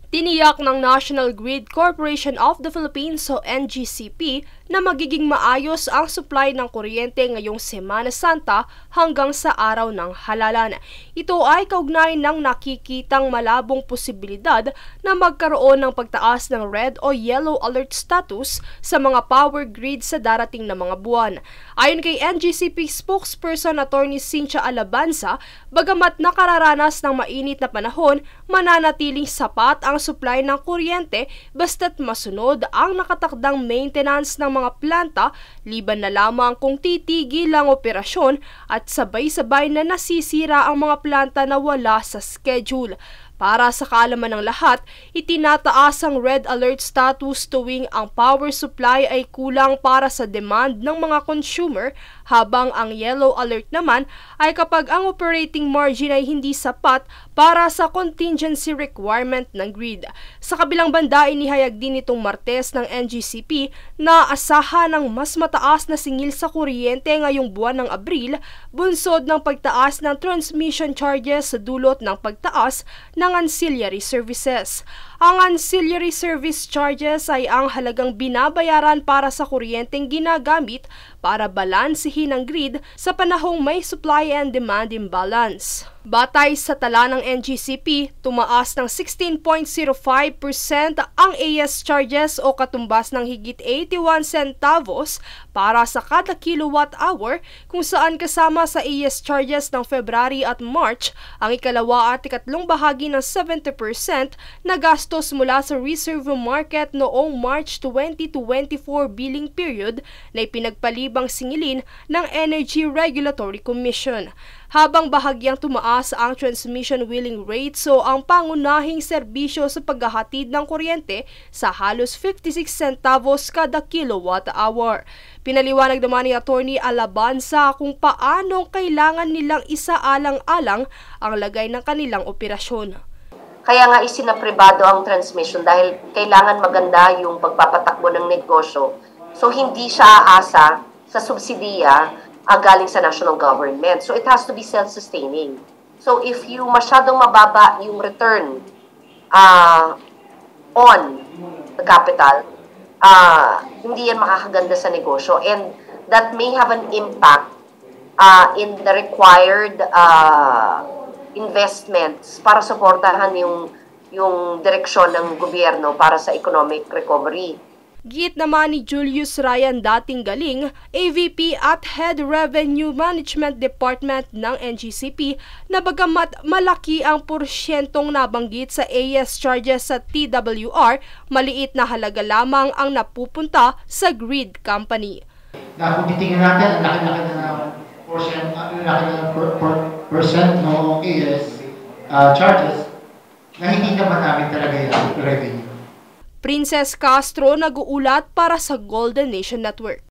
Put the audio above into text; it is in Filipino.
Tiniyak ng National Grid Corporation of the Philippines o NGCP na magiging maayos ang supply ng kuryente ngayong Semana Santa hanggang sa araw ng halalan. Ito ay kaugnay ng nakikitang malabong posibilidad na magkaroon ng pagtaas ng red o yellow alert status sa mga power grid sa darating na mga buwan. Ayon kay NGCP spokesperson Attorney Cynthia Alabanza, bagamat nakararanas ng mainit na panahon, mananatiling sapat ang supply ng kuryente basta't masunod ang nakatakdang maintenance ng mga planta, liban na lamang kung titigil ang operasyon at sabay-sabay na nasisira ang mga planta na wala sa schedule. Para sa kaalaman ng lahat, itinataas ang red alert status tuwing ang power supply ay kulang para sa demand ng mga consumer, habang ang yellow alert naman ay kapag ang operating margin ay hindi sapat para sa contingency requirement ng grid. Sa kabilang banda, inihayag din itong Martes ng NGCP na asahan ng mas mataas na singil sa kuryente ngayong buwan ng Abril, bunsod ng pagtaas ng transmission charges sa dulot ng pagtaas ng ancillary services. Ang ancillary service charges ay ang halagang binabayaran para sa kuryenteng ginagamit para balansehin ang grid sa panahong may supply and demand imbalance. Batay sa tala ng NGCP, tumaas ng 16.05% ang AS charges o katumbas ng higit 81 centavos para sa kada kilowatt hour, kung saan kasama sa AS charges ng February at March ang ikalawa at ikatlong bahagi ng 70% na gastos mula sa reserve market noong March 2024 billing period na ipinagpalibang singilin ng Energy Regulatory Commission. Habang bahagyang tumaas ang transmission wheeling rate o ang pangunahing serbisyo sa paghahatid ng kuryente sa halos 56 centavos kada kilowatt hour. Pinaliwanag naman ni Attorney Alabanza kung paano kailangan nilang isaalang-alang ang lagay ng kanilang operasyon. Kaya nga isinapribado ang transmission dahil kailangan maganda yung pagpapatakbo ng negosyo. So hindi siya aasa sa subsidiya galing sa national government. So it has to be self-sustaining. So if you masyadong mababa yung return on the capital, hindi yan makakaganda sa negosyo. And that may have an impact in the required investments para suportahan yung direksyon ng gobyerno para sa economic recovery. Giit naman ni Julius Ryan Dating Galing, AVP at Head Revenue Management Department ng NGCP, na bagamat malaki ang porsyentong nabanggit sa AS charges sa TWR, maliit na halaga lamang ang napupunta sa grid company. Kung titingnan natin, ang laki-laki na percent ng AS charges na hindi naman namin talaga yung revenue. Princess Castro, nag-uulat para sa Golden Nation Network.